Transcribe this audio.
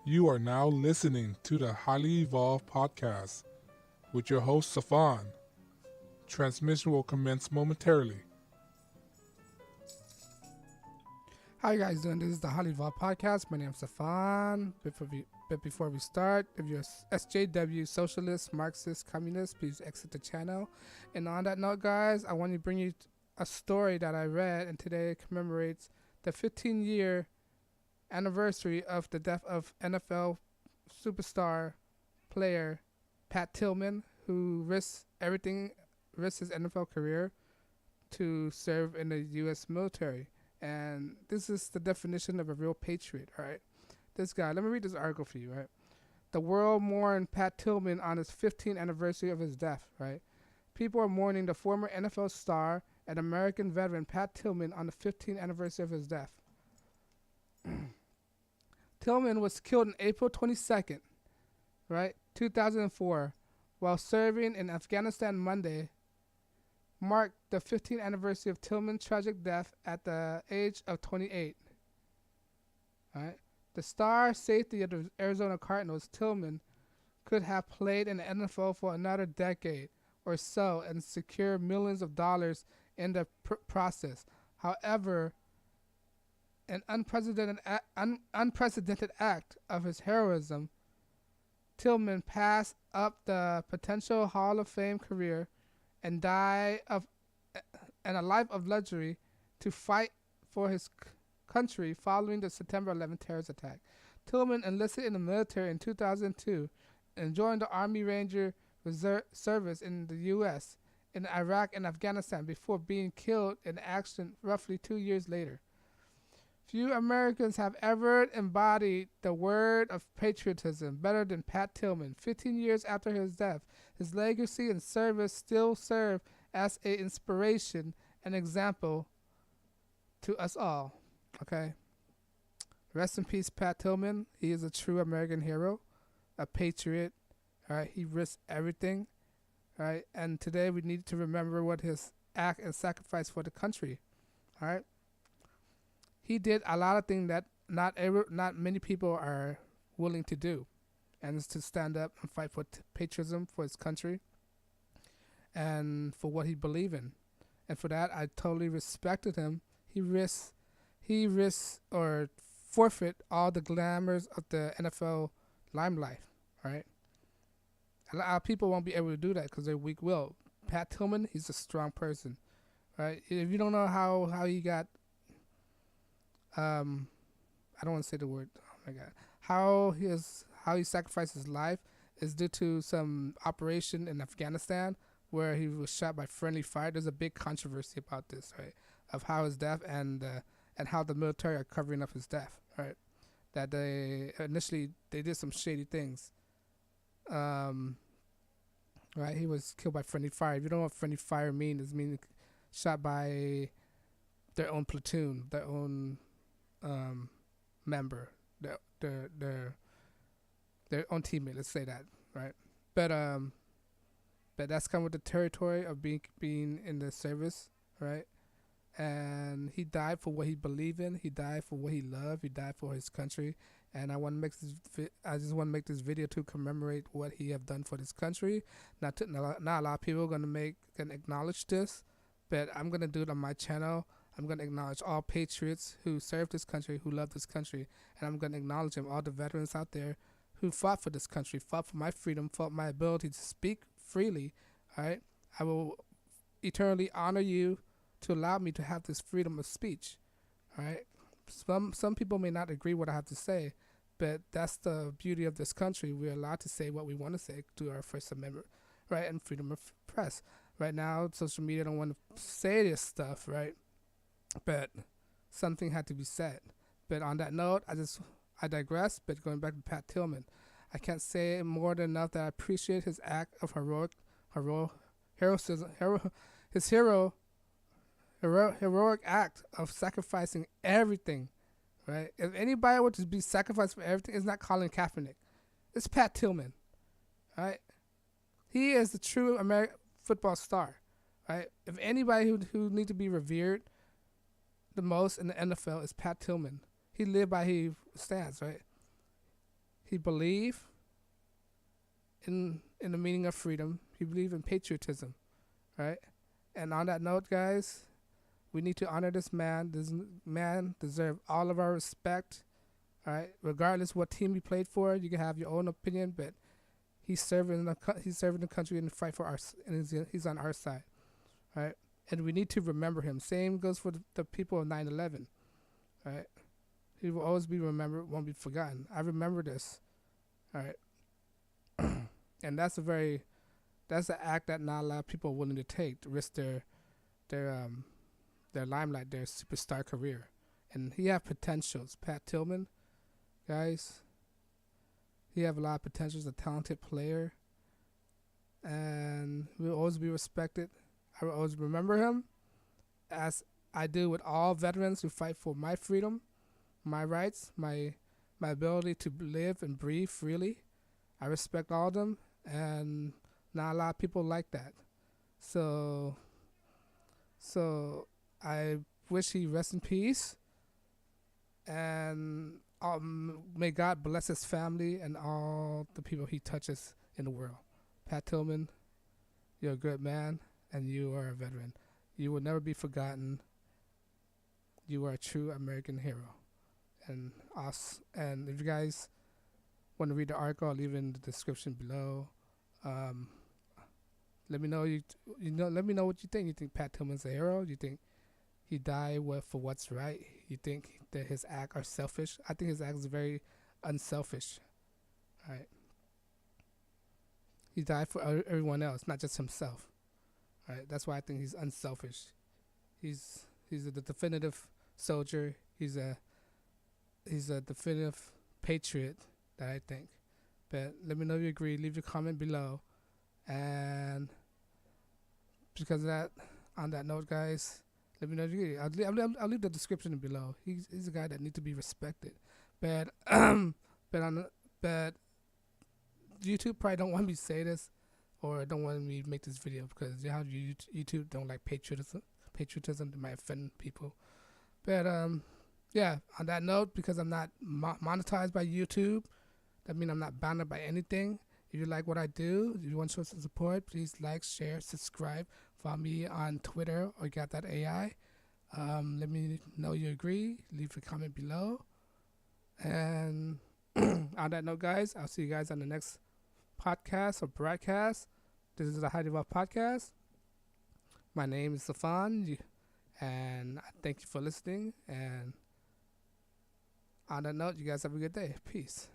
You are now listening to the Highly Evolved Podcast with your host, Safan. Transmission will commence momentarily. How you guys doing? This is the HighlyEvolvedPodcast. Podcast. My name is Safan. Before we start, if you're SJW, socialist, Marxist, communist, please exit the channel. And on that note, guys, I want to bring you a story that I read, and today commemorates the 15-year anniversary of the death of NFL superstar player Pat Tillman, who risked his NFL career to serve in the U.S. military. And this is the definition of a real patriot, all right? This guy, let me read this article for you, right? The world mourned Pat Tillman on his 15th anniversary of his death, right? People are mourning the former NFL star and American veteran Pat Tillman on the 15th anniversary of his death. Tillman was killed on April 22nd, right, 2004, while serving in Afghanistan. Monday marked the 15th anniversary of Tillman's tragic death at the age of 28. Right? The star safety of the Arizona Cardinals, Tillman, could have played in the NFL for another decade or so and secure millions of dollars in the process. However, an unprecedented act of his heroism, Tillman passed up the potential Hall of Fame career and a life of luxury to fight for his country following the September 11th terrorist attack. Tillman enlisted in the military in 2002 and joined the Army Ranger Reserve service in the U.S., in Iraq and Afghanistan before being killed in action roughly 2 years later. Few Americans have ever embodied the word of patriotism better than Pat Tillman. 15 years after his death, his legacy and service still serve as an inspiration and example to us all. Okay? Rest in peace, Pat Tillman. He is a true American hero, a patriot. All right? He risked everything. All right? And today we need to remember what his act and sacrifice for the country. All right? He did a lot of things that not many people are willing to do, and it's to stand up and fight for patriotism for his country and for what he believed in. And for that, I totally respected him. He risked or forfeit all the glamours of the NFL limelight, right? A lot of people won't be able to do that because they're weak-willed. Pat Tillman, he's a strong person, right? If you don't know how he got I don't want to say the word. Oh my God! How he sacrificed his life is due to some operation in Afghanistan where he was shot by friendly fire. There's a big controversy about this, right? Of how his death and how the military are covering up his death, right? That they initially did some shady things. Right? He was killed by friendly fire. If you don't know what friendly fire means, it means shot by their own platoon, their own member, their own teammate. Let's say that, right? But that's come with the territory of being in the service, right? And he died for what he believed in. He died for what he loved. He died for his country. And I want to make this. I just want to make this video to commemorate what he have done for this country. Not a lot of people can acknowledge this, but I'm gonna do it on my channel. I'm going to acknowledge all patriots who served this country, who love this country, and I'm going to acknowledge them, all the veterans out there who fought for this country, fought for my freedom, fought my ability to speak freely, all right? I will eternally honor you to allow me to have this freedom of speech, all right? Some people may not agree with what I have to say, but that's the beauty of this country. We're allowed to say what we want to say to our First Amendment, right, and freedom of press. Right now, social media don't want to say this stuff, right? But something had to be said. But on that note, I digress. But going back to Pat Tillman, I can't say more than enough that I appreciate his act of heroic act of sacrificing everything, right? If anybody were to be sacrificed for everything, it's not Colin Kaepernick. It's Pat Tillman, right? He is the true American football star, right? If anybody who needs to be revered the most in the NFL is Pat Tillman. He lived by his stance, right? He believed in the meaning of freedom. He believed in patriotism, right? And on that note, guys, we need to honor this man. This man deserves all of our respect, all right? Regardless what team he played for, you can have your own opinion, but he's serving the country and fight for us, and he's on our side, right? And we need to remember him. Same goes for the people of 9/11, right? He will always be remembered, won't be forgotten. I remember this, all right? And that's an act that not a lot of people are willing to take, to risk their limelight, their superstar career. And he have potentials. Pat Tillman, guys, he have a lot of potential. He's a talented player, and will always be respected. I will always remember him, as I do with all veterans who fight for my freedom, my rights, my ability to live and breathe freely. I respect all of them, and not a lot of people like that. So I wish he rest in peace, and may God bless his family and all the people he touches in the world. Pat Tillman, you're a good man, and you are a veteran. You will never be forgotten. You are a true American hero. And if you guys want to read the article, I'll leave it in the description below. Let me know let me know what you think. You think Pat Tillman's a hero? You think he died for what's right? You think that his acts are selfish? I think his acts is very unselfish. All right. He died for everyone else, not just himself. All right. That's why I think he's unselfish. He's the definitive soldier. He's a definitive patriot, that I think. But let me know if you agree. Leave your comment below. And because of that, on that note, guys, let me know if you agree. I'll leave the description below. He's a guy that needs to be respected. But but YouTube probably don't want me to say this, or don't want me to make this video, because YouTube don't like patriotism. Patriotism might offend people. But yeah, on that note, because I'm not monetized by YouTube, that means I'm not bounded by anything. If you like what I do, if you want to show some support, please like, share, subscribe. Follow me on Twitter or got.ai. Let me know you agree. Leave a comment below. And on that note, guys, I'll see you guys on the next podcast or broadcast. This is the Highly Evolved Podcast. My name is Stefan, and I thank you for listening. And on that note, you guys have a good day. Peace.